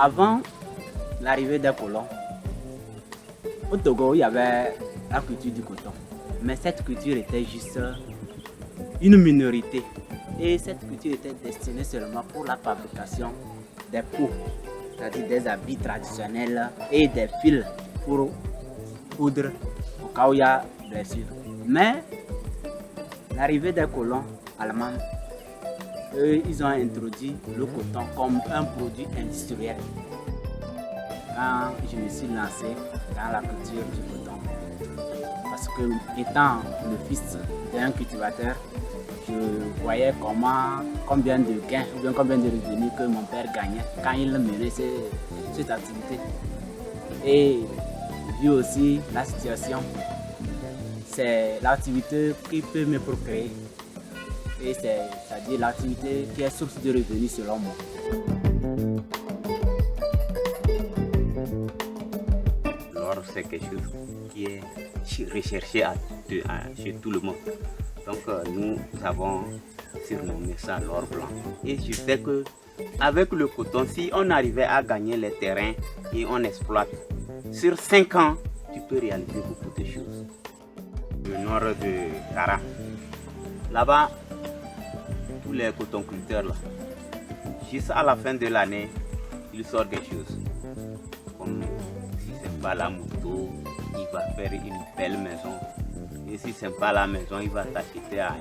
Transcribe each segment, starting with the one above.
Avant l'arrivée des colons, au Togo, il y avait la culture du coton. Mais cette culture était juste une minorité. Et cette culture était destinée seulement pour la fabrication des peaux, c'est-à-dire des habits traditionnels et des fils pour poudre au cas où il y a blessure. Mais l'arrivée des colons allemands, eux, ils ont introduit le coton comme un produit industriel. Quand je me suis lancé dans la culture du coton, parce que étant le fils d'un cultivateur, je voyais combien de gains ou bien combien de revenus que mon père gagnait quand il menait cette activité. Et vu aussi la situation, c'est l'activité qui peut me procréer. Et c'est-à-dire l'activité qui est source de revenus selon moi. L'or, c'est quelque chose qui est recherché chez tout le monde. Donc nous avons surnommé ça l'or blanc. Et je sais que avec le coton, si on arrivait à gagner les terrains et on exploite, sur 5 ans, tu peux réaliser beaucoup de choses. Le nord de Kara, là-bas, tous les cotonculteurs, là, juste à la fin de l'année, ils sortent quelque chose. Comme si ce n'est pas la moto, il va faire une belle maison. Et si ce n'est pas la maison, il va t'acheter un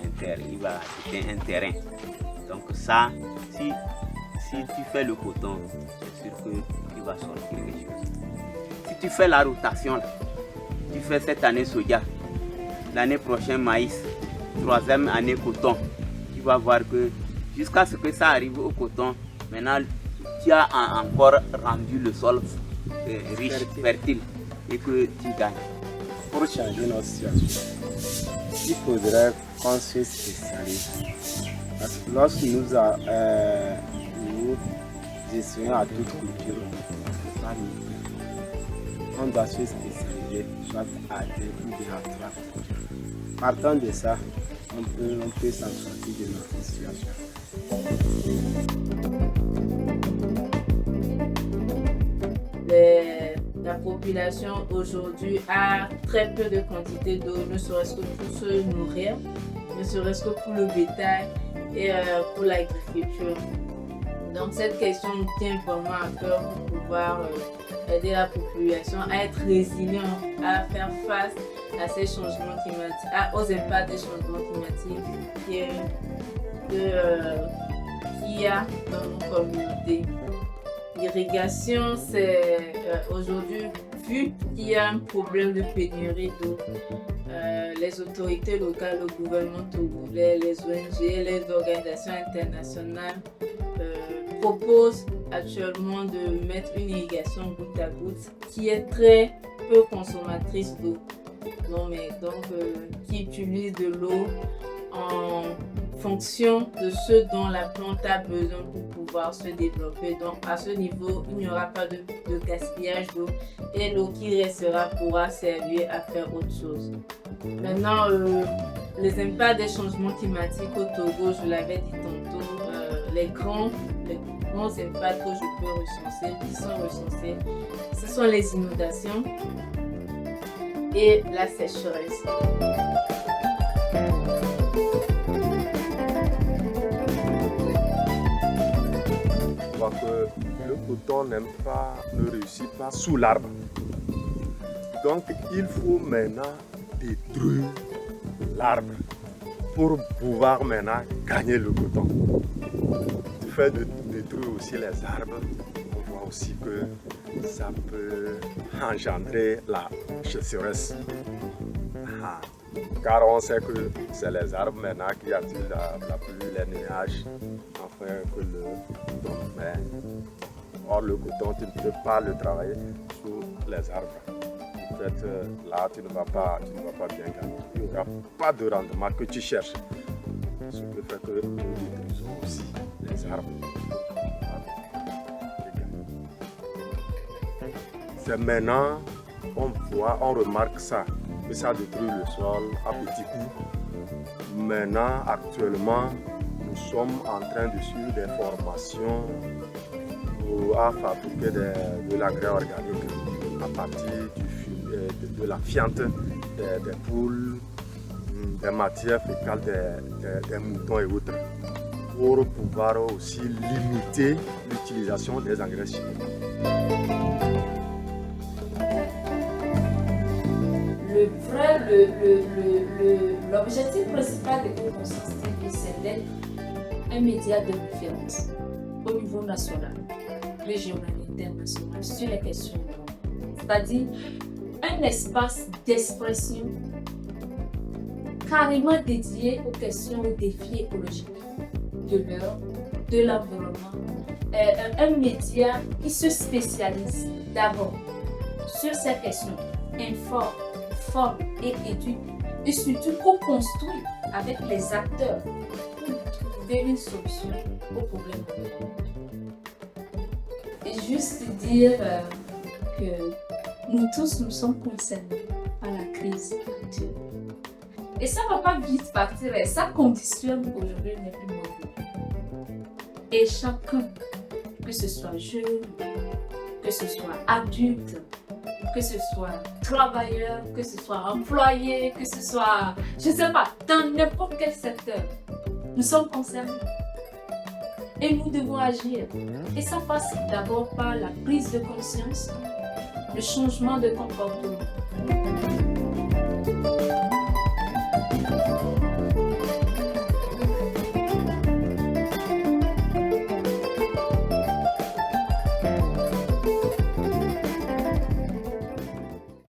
terrain. Donc ça, si tu fais le coton, c'est sûr que tu vas sortir quelque chose. Si tu fais la rotation, là, tu fais cette année soja, l'année prochaine maïs, 3e année coton, tu vas voir que jusqu'à ce que ça arrive au coton, maintenant tu as encore rendu le sol riche, fertile et que tu gagnes. Pour changer notre situation, il faudrait qu'on se spécialise. Parce que lorsque nous essayons à toute culture, on doit se spécialiser, soit à 2 ou bien à 3 cultures. Partant de ça, on peut s'en sortir de notre situation. La population aujourd'hui a très peu de quantité d'eau, ne serait-ce que pour se nourrir, ne serait-ce que pour le bétail et pour l'agriculture. Donc cette question nous tient vraiment à cœur pour pouvoir aider la population à être résilient, à faire face à ces changements climatiques, aux impacts des changements climatiques qu'il y a dans nos communautés. L'irrigation, c'est aujourd'hui, vu qu'il y a un problème de pénurie d'eau, les autorités locales, le gouvernement togolais, les ONG, les organisations internationales proposent actuellement de mettre une irrigation goutte à goutte qui est très peu consommatrice d'eau. Donc, qui utilise de l'eau en fonction de ce dont la plante a besoin pour pouvoir se développer. Donc à ce niveau, il n'y aura pas de gaspillage d'eau et l'eau qui restera pourra servir à faire autre chose. Maintenant, les impacts des changements climatiques au Togo, je l'avais dit tantôt, les grands impacts que je peux recenser, qui sont recensés, ce sont les inondations et la sécheresse. Que le coton ne réussit pas sous l'arbre. Donc il faut maintenant détruire l'arbre pour pouvoir maintenant gagner le coton. Du fait de détruire aussi les arbres, on voit aussi que ça peut engendrer la sécheresse. Car on sait que c'est les arbres maintenant qui attirent la pluie, les nuages, afin que le coton. Or le coton, tu ne peux pas le travailler sous les arbres. En fait, là, tu ne vas pas bien gagner. Il n'y aura pas de rendement que tu cherches. Ce qui fait que nous détruisons aussi les arbres. C'est maintenant on remarque ça, que ça détruit le sol à petits coups. Maintenant, actuellement, nous sommes en train de suivre des formations à fabriquer de l'engrais organique à partir de la fiente des poules, des matières fécales des moutons et autres, pour pouvoir aussi limiter l'utilisation des engrais chimiques. L'objectif principal de Conscience TV, c'est d'être un média de référence au niveau national, régional et international sur les questions de l'homme. C'est-à-dire un espace d'expression carrément dédié aux questions, aux défis écologiques de l'heure, de l'environnement. Un média qui se spécialise d'abord sur ces questions, informe, forme et éduque, et surtout co-construit avec les acteurs pour trouver une solution aux problèmes. Et juste dire que nous tous nous sommes concernés par la crise actuelle. Et ça ne va pas vite partir, et ça conditionne aujourd'hui les plus modernes. Et chacun, que ce soit jeune, que ce soit adulte, que ce soit travailleur, que ce soit employé, que ce soit, je ne sais pas, dans n'importe quel secteur, nous sommes concernés. Et nous devons agir. Et ça passe d'abord par la prise de conscience, le changement de comportement.